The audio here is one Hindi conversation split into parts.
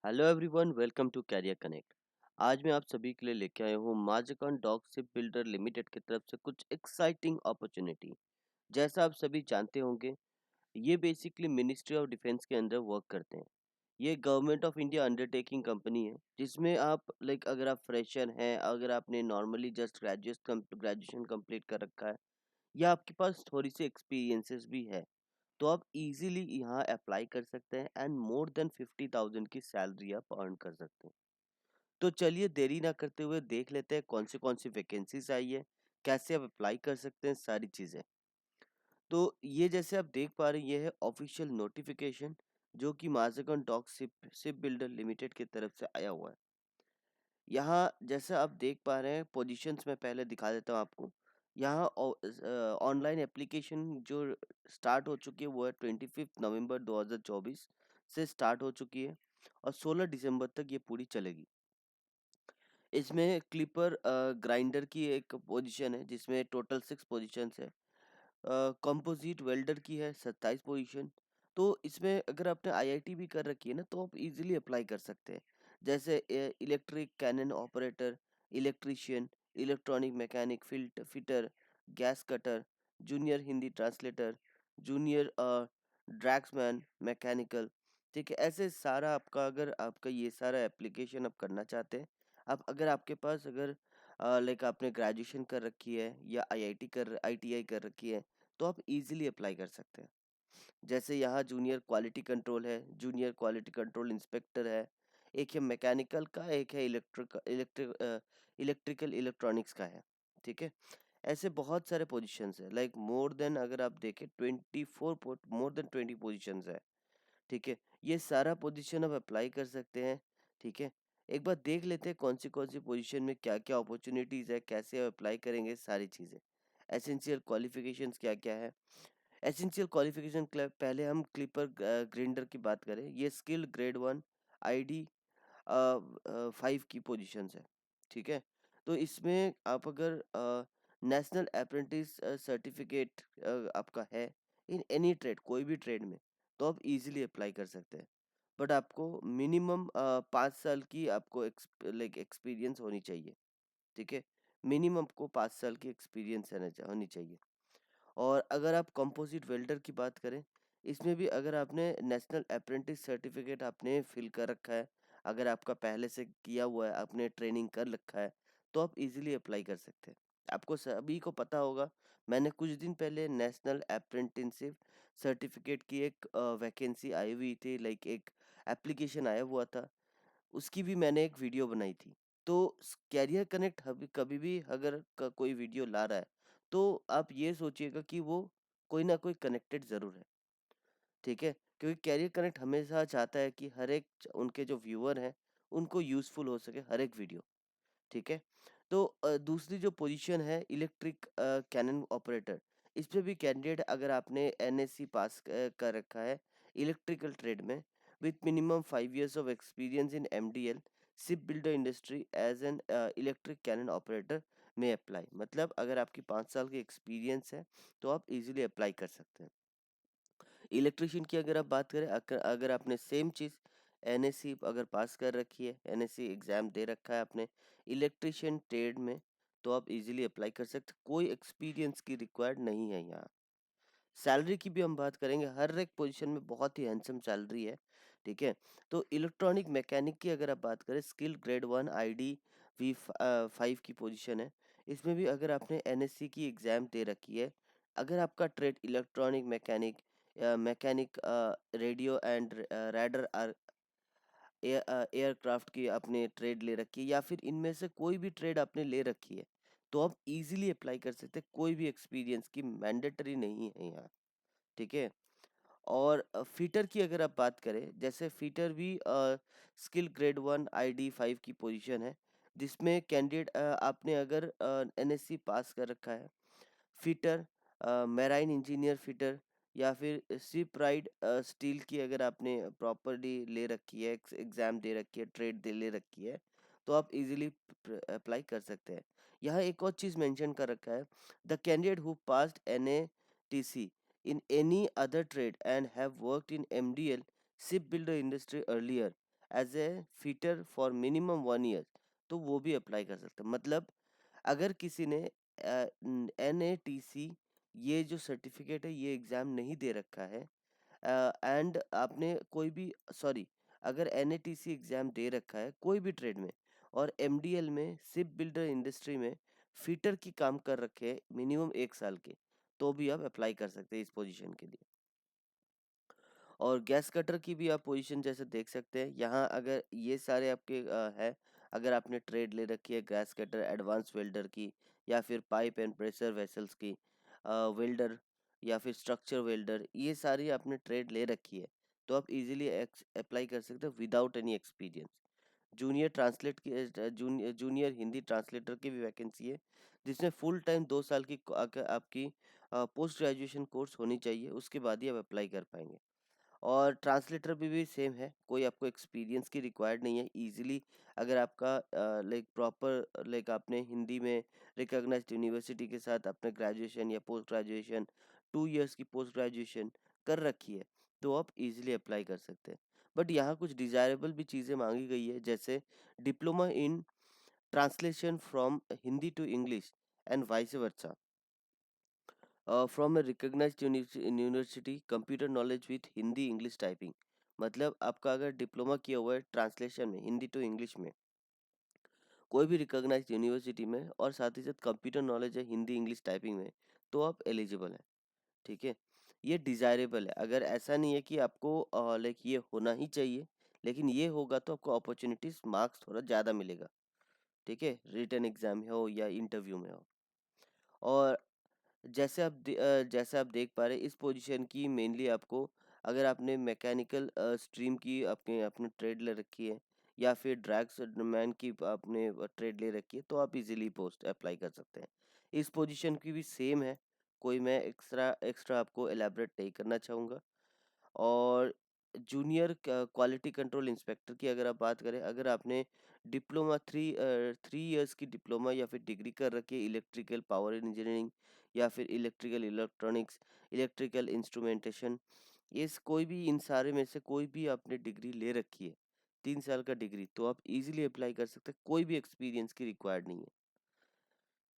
Hello everyone, welcome to career connect. आज मैं आप सभी के लिए लेके आया हूँ Mazagon dock ship builder limited की तरफ से कुछ एक्साइटिंग अपॉर्चुनिटी। जैसा आप सभी जानते होंगे, ये बेसिकली मिनिस्ट्री ऑफ डिफेंस के अंदर वर्क करते हैं। ये government of India undertaking company है, जिसमें आप अगर आप फ्रेशर हैं, अगर आपने नॉर्मली जस्ट ग्रेजुएशन कंप्लीट कर रखा है या आपके पास थोड़ी सी एक्सपीरियंसेस भी है, तो आप इजीली यहाँ अप्लाई कर सकते हैं एंड मोर देन 50,000 की सैलरी आप अर्न कर सकते हैं। तो चलिए देरी ना करते हुए देख लेते हैं कौन सी वैकेंसीज आई है, कैसे आप अप्लाई कर सकते हैं, सारी चीज़ें। तो ये जैसे आप देख पा रहे हैं, ये है ऑफिशियल नोटिफिकेशन जो कि माज़गान डॉक शिप बिल्डर लिमिटेड की तरफ से आया हुआ है। यहाँ जैसा आप देख पा रहे हैं, पोजीशंस मैं पहले दिखा देता हूँ आपको। यहाँ ऑनलाइन एप्लीकेशन जो स्टार्ट हो चुकी है वो है 25 नवंबर 2024 से स्टार्ट हो चुकी है और 16 दिसंबर तक ये पूरी चलेगी। इसमें क्लिपर ग्राइंडर की एक पोजीशन है जिसमें टोटल 6 पोजीशंस है। कंपोजिट वेल्डर की है 27 पोजीशन। तो इसमें अगर आपने आईआईटी भी कर रखी है ना, तो आप इजीली अप्लाई कर सकते हैं। जैसे electric cannon operator, electrician, electronic mechanic, fitter, gas cutter, junior Hindi translator, junior draughtsman mechanical. ठीक है, ऐसे सारा आपका, अगर आपका ये सारा एप्लीकेशन आप करना चाहते हैं, आप अगर आपके पास अगर आपने ग्रेजुएशन कर रखी है या आईटीआई कर रखी है, तो आप इजीली अप्लाई कर सकते हैं। जैसे यहाँ जूनियर क्वालिटी कंट्रोल है, जूनियर क्वालिटी कंट्रोल इंस्पेक्टर है, एक है मैकेनिकल का, एक है इलेक्ट्रिकल इलेक्ट्रॉनिक्स का है। ठीक है, ऐसे बहुत सारे पोजीशंस है, मोर देन, अगर आप देखें 24 मोर देन 20 पोजीशंस है। ठीक है, ये सारा पोजीशन आप अप्लाई कर सकते हैं। ठीक है, एक बार देख लेते हैं कौन सी पोजीशन में क्या क्या अपॉर्चुनिटीज है, कैसे आप अप्लाई करेंगे, सारी चीज़ें। एसेंशियल क्वालिफिकेशंस क्या क्या है। एसेंशियल क्वालिफिकेशन पहले हम क्लिपर ग्राइंडर की बात करें, ये स्किल ग्रेड 1 आईडी 5 की पोजीशंस है। ठीक है, तो इसमें आप अगर नेशनल अप्रेंटिस सर्टिफिकेट आपका है इन एनी ट्रेड, कोई भी ट्रेड में, तो आप इजीली अप्लाई कर सकते हैं। बट आपको मिनिमम 5 साल की आपको एक्सपीरियंस होनी चाहिए। ठीक है, मिनिमम आपको 5 साल की एक्सपीरियंस होनी चाहिए। और अगर आप कंपोजिट वेल्डर की बात करें, इसमें भी अगर आपने नेशनल अप्रेंटिस सर्टिफिकेट आपने फिल कर रखा है, अगर आपका पहले से किया हुआ है, आपने ट्रेनिंग कर रखा है, तो आप इजीली अप्लाई कर सकते हैं। आपको सभी को पता होगा, मैंने कुछ दिन पहले नेशनल अप्रेंटिसशिप सर्टिफिकेट की एक वैकेंसी आई हुई थी, एक एप्लीकेशन आया हुआ था, उसकी भी मैंने एक वीडियो बनाई थी। तो कैरियर कनेक्ट कभी भी अगर कोई वीडियो ला रहा है, तो आप ये सोचिएगा कि वो कोई ना कोई कनेक्टेड ज़रूर है। ठीक है, क्योंकि कैरियर कनेक्ट हमेशा चाहता है कि हर एक उनके जो व्यूअर हैं, उनको यूज़फुल हो सके हर एक वीडियो। ठीक है, तो दूसरी जो पोजीशन है इलेक्ट्रिक कैनन ऑपरेटर, इस पे भी कैंडिडेट, अगर आपने एनएससी पास कर रखा है इलेक्ट्रिकल ट्रेड में, with minimum 5 years of experience in MDL ship builder industry as an electric cannon operator में अप्लाई, मतलब अगर आपकी 5 साल की एक्सपीरियंस है, तो आप इजीली अप्लाई कर सकते हैं। इलेक्ट्रिशियन की अगर आप बात करें, अगर आपने सेम चीज़ एनएससी अगर पास कर रखी है, एनएससी एग्ज़ाम दे रखा है आपने इलेक्ट्रिशियन ट्रेड में, तो आप इजीली अप्लाई कर सकते, कोई एक्सपीरियंस की रिक्वायर्ड नहीं है यहाँ। सैलरी की भी हम बात करेंगे, हर एक पोजीशन में बहुत ही हैंडसम सैलरी है। ठीक है, तो इलेक्ट्रॉनिक मैकेनिक की अगर आप बात करें, स्किल ग्रेड 1 आईडी वी 5 की पोजीशन है। इसमें भी अगर आपने एनएससी की एग्ज़ाम दे रखी है, अगर आपका trade electronic mechanic, mechanic radio and radar aircraft की आपने ट्रेड ले रखी है, या फिर इनमें से कोई भी ट्रेड आपने ले रखी है, तो आप इजीली अप्लाई कर सकते हैं, कोई भी एक्सपीरियंस की मैंडेटरी नहीं है यहाँ। ठीक है, और फिटर की अगर आप बात करें, जैसे फिटर भी स्किल ग्रेड 1 आईडी 5 की पोजीशन है, जिसमें कैंडिडेट आपने अगर एनएससी पास कर रखा है, फिटर, मैराइन इंजीनियर फिटर, या फिर शिप राइड स्टील की अगर आपने प्रॉपर्ली ले रखी है, एग्जाम दे रखी है, ट्रेड दे ले रखी है, तो आप इजीली अप्लाई कर सकते हैं। यहाँ एक और चीज़ मेंशन कर रखा है, the candidate who passed NATC in any other trade and have worked in MDL shipbuilder industry earlier as a fitter for minimum 1 year, तो वो भी अप्लाई कर सकते हैं। मतलब अगर किसी ने NATC ये जो सर्टिफिकेट है ये एग्ज़ाम नहीं दे रखा है, एंड आपने कोई भी, सॉरी, अगर NATC एग्ज़ाम दे रखा है कोई भी ट्रेड में और MDL में शिप बिल्डर इंडस्ट्री में फिटर की काम कर रखे हैं मिनिमम 1 साल के, तो भी आप अप्लाई कर सकते हैं इस पोजीशन के लिए। और गैस कटर की भी आप पोजीशन जैसे देख सकते हैं यहाँ, अगर ये सारे आपके है, अगर आपने ट्रेड ले रखी है गैस कटर, एडवांस वेल्डर की, या फिर पाइप एंड प्रेशर वेसल्स की, वेल्डर, या फिर स्ट्रक्चर वेल्डर, ये सारी आपने ट्रेड ले रखी है, तो आप इजीली अप्लाई कर सकते हो without any experience. Junior translate की, जूनियर हिंदी ट्रांसलेटर की भी वैकेंसी है, जिसमें फुल टाइम 2 साल की आपकी पोस्ट ग्रेजुएशन कोर्स होनी चाहिए, उसके बाद ही आप अप्लाई कर पाएंगे। और ट्रांसलेटर भी सेम है, कोई आपको एक्सपीरियंस की रिक्वायर्ड नहीं है। इजीली अगर आपका लाइक प्रॉपर, लाइक आपने हिंदी में रिकॉग्नाइज्ड यूनिवर्सिटी के साथ अपने ग्रेजुएशन या पोस्ट ग्रेजुएशन 2 इयर्स की पोस्ट ग्रेजुएशन कर रखी है, तो आप इजीली अप्लाई कर सकते हैं। बट यहाँ कुछ डिजायरेबल भी चीज़ें मांगी गई है, जैसे diploma in translation from Hindi to English and vice versa from a recognised university, computer knowledge with Hindi English typing. मतलब आपका अगर डिप्लोमा किया हुआ है ट्रांसलेशन में हिंदी टू इंग्लिश में कोई भी रिकॉग्नाइज्ड यूनिवर्सिटी में, और साथ ही साथ कंप्यूटर नॉलेज है हिंदी इंग्लिश टाइपिंग में, तो आप एलिजिबल हैं। ठीक है, ये डिजायरेबल है, अगर ऐसा नहीं है कि आपको लाइक ये होना ही चाहिए, लेकिन ये होगा तो आपको अपॉर्चुनिटीज मार्क्स थोड़ा ज़्यादा मिलेगा। ठीक है, रिटन एग्जाम में हो या इंटरव्यू में हो। और जैसे आप देख पा रहे हैं इस पोजीशन की मेनली आपको, अगर आपने मैकेनिकल स्ट्रीम की अपने अपने ट्रेड ले रखी है, या फिर ड्रैग्स मैन की आपने ट्रेड ले रखी है, तो आप इजीली पोस्ट अप्लाई कर सकते हैं। इस पोजीशन की भी सेम है, कोई मैं एक्स्ट्रा एक्स्ट्रा आपको एलैबोरेट नहीं करना चाहूँगा। और जूनियर क्वालिटी कंट्रोल इंस्पेक्टर की अगर आप बात करें, अगर आपने डिप्लोमा 3 इयर्स की डिप्लोमा या फिर डिग्री कर रखी है इलेक्ट्रिकल पावर इंजीनियरिंग, या फिर इलेक्ट्रिकल इलेक्ट्रॉनिक्स, इलेक्ट्रिकल इंस्ट्रूमेंटेशन, कोई भी इन सारे में से कोई भी आपने डिग्री ले रखी है 3 साल का डिग्री, तो आप इजीली अप्लाई कर सकते हैं, कोई भी एक्सपीरियंस की रिक्वायर्ड नहीं है।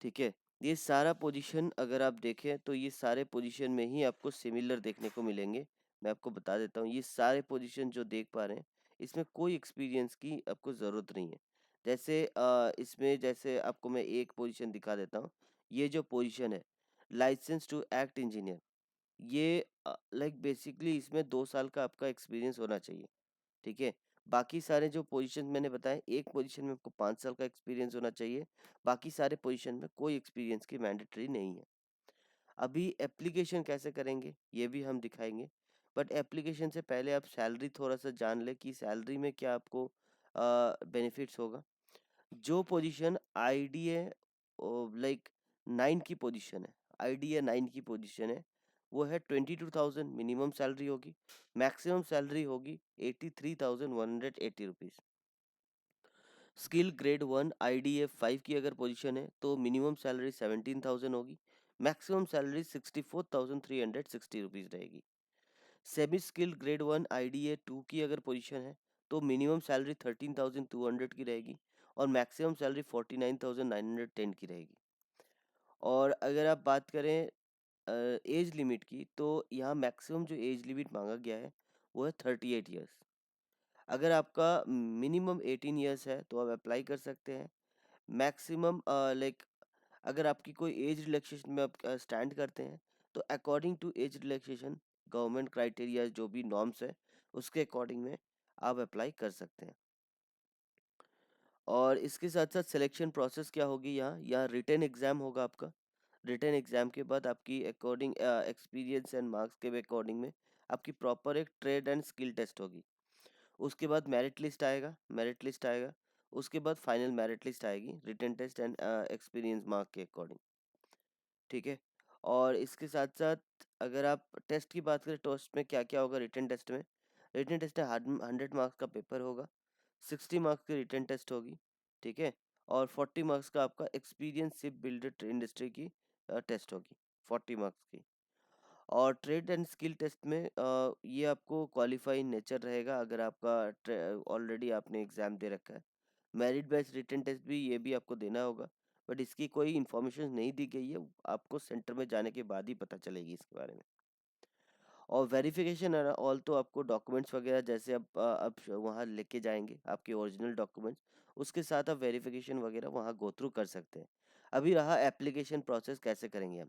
ठीक है, ये सारा पोजीशन अगर आप देखें तो ये सारे पोजीशन में ही आपको सिमिलर देखने को मिलेंगे। मैं आपको बता देता हूँ, ये सारे पोजीशन जो देख पा रहे हैं इसमें कोई एक्सपीरियंस की आपको ज़रूरत नहीं है। जैसे इसमें जैसे आपको मैं एक पोजीशन दिखा देता हूँ। ये जो पोजीशन है लाइसेंस टू एक्ट इंजीनियर, ये लाइक बेसिकली इसमें 2 साल का आपका एक्सपीरियंस होना चाहिए। ठीक है, बाकी सारे जो पोजीशन मैंने बताए, एक पोजीशन में आपको 5 साल का एक्सपीरियंस होना चाहिए, बाकी सारे पोजीशन में कोई एक्सपीरियंस की मैंडेटरी नहीं है। अभी एप्लीकेशन कैसे करेंगे ये भी हम दिखाएंगे, बट एप्लीकेशन से पहले आप सैलरी थोड़ा सा जान ले कि सैलरी में क्या आपको बेनिफिट्स होगा। जो पोजीशन IDA लाइक 9 की पोजीशन है, IDA 9 की पोजीशन है, वो है 22,000 मिनिमम सैलरी होगी, मैक्सिमम सैलरी होगी 83,180 रुपीज़। स्किल ग्रेड 1 IDA 5 की अगर पोजीशन है तो मिनिमम सैलरी 17,000 होगी, मैक्सिमम सैलरी 64,360 रुपीज़ रहेगी। सेमी स्किल ग्रेड 1 IDA 2 की अगर पोजीशन है तो मिनिमम सैलरी 13,200 की रहेगी, और मैक्सिमम सैलरी 49,910 की रहेगी। और अगर आप बात करें एज लिमिट की, तो यहाँ मैक्सिमम जो एज लिमिट मांगा गया है वो है 38 ईयर्स। अगर आपका मिनिमम 18 ईयर्स है तो आप अप्लाई कर सकते हैं। मैक्सिमम लाइक अगर आपकी कोई एज रिलैक्सेशन में आप स्टैंड करते हैं, तो according to age relaxation government criteria जो भी नॉर्म्स है उसके अकॉर्डिंग में आप अप्लाई कर सकते हैं। और इसके साथ साथ सिलेक्शन प्रोसेस क्या होगी, यहाँ रिटन एग्ज़ाम होगा आपका। रिटन एग्ज़ाम के बाद आपकी अकॉर्डिंग एक्सपीरियंस एंड मार्क्स के अकॉर्डिंग में आपकी प्रॉपर एक ट्रेड एंड स्किल टेस्ट होगी। उसके बाद मेरिट लिस्ट आएगा। उसके बाद फाइनल मेरिट लिस्ट आएगी written test and experience mark के अकॉर्डिंग। ठीक है, और इसके साथ साथ अगर आप टेस्ट की बात करें, टेस्ट में क्या क्या होगा रिटन टेस्ट में। रिटन टेस्ट में 100 मार्क्स का पेपर होगा, 60 मार्क्स की रिटन टेस्ट होगी। ठीक है, और 40 मार्क्स का आपका एक्सपीरियंस शिप बिल्डर इंडस्ट्री की टेस्ट होगी, 40 मार्क्स की। और ट्रेड एंड स्किल टेस्ट में ये आपको क्वालिफाई नेचर रहेगा अगर आपका ऑलरेडी आपने एग्ज़ाम दे रखा है। मेरिट बेस्ड रिटन टेस्ट भी ये भी आपको देना होगा, बट इसकी कोई इन्फॉर्मेशन नहीं दी गई है, आपको सेंटर में जाने के बाद ही पता चलेगी इसके बारे में। और वेरिफिकेशन है ना, ऑल तो आपको डॉक्यूमेंट्स वगैरह जैसे आप वहाँ लेके जाएंगे आपके ओरिजिनल डॉक्यूमेंट्स, उसके साथ आप वेरिफिकेशन वगैरह वहाँ गो थ्रू कर सकते हैं। अभी रहा एप्लीकेशन प्रोसेस कैसे करेंगे हम,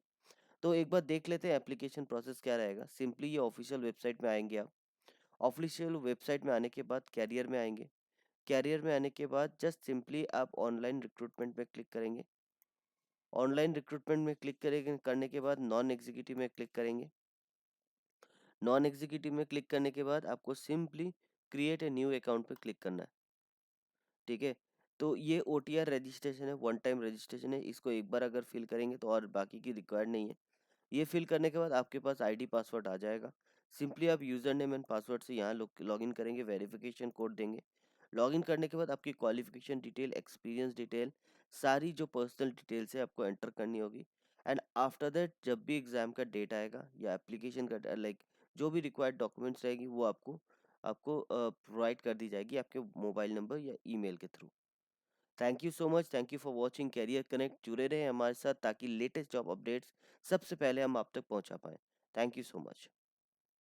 तो एक बार देख लेते हैं एप्लीकेशन प्रोसेस क्या रहेगा। सिंपली ये ऑफिशियल वेबसाइट में आएंगे आप। ऑफिशियल वेबसाइट में आने के बाद कैरियर में आएंगे। कैरियर में आने के बाद जस्ट सिंपली आप ऑनलाइन रिक्रूटमेंट में क्लिक करेंगे। ऑनलाइन रिक्रूटमेंट में क्लिक करेंगे, करने के बाद नॉन एग्जीक्यूटिव में क्लिक करेंगे। नॉन एग्जीक्यूटिव में क्लिक करने के बाद आपको simply create a new account पे क्लिक करना है। ठीक है, तो ये OTR रजिस्ट्रेशन है, वन टाइम रजिस्ट्रेशन है, इसको एक बार अगर फिल करेंगे तो और बाकी की रिक्वायर्ड नहीं है। ये फिल करने के बाद आपके पास आईडी पासवर्ड आ जाएगा। सिंपली आप यूज़र नेम एंड पासवर्ड से यहाँ लॉगिन करेंगे, वेरिफिकेशन कोड देंगे। लॉगिन करने के बाद आपकी क्वालिफिकेशन डिटेल, एक्सपीरियंस डिटेल, सारी जो पर्सनल डिटेल्स है आपको एंटर करनी होगी। एंड आफ्टर दैट जब भी एग्ज़ाम का डेट आएगा या एप्लीकेशन का लाइक जो भी रिक्वायर्ड डॉक्यूमेंट्स रहेगी वो आपको आपको प्रोवाइड कर दी जाएगी आपके मोबाइल नंबर या ईमेल के through. Thank you so much, thank you for watching career connect. जुड़े रहें हमारे साथ ताकि लेटेस्ट जॉब अपडेट्स सबसे पहले हम आप तक पहुंचा पाएं। Thank you so much.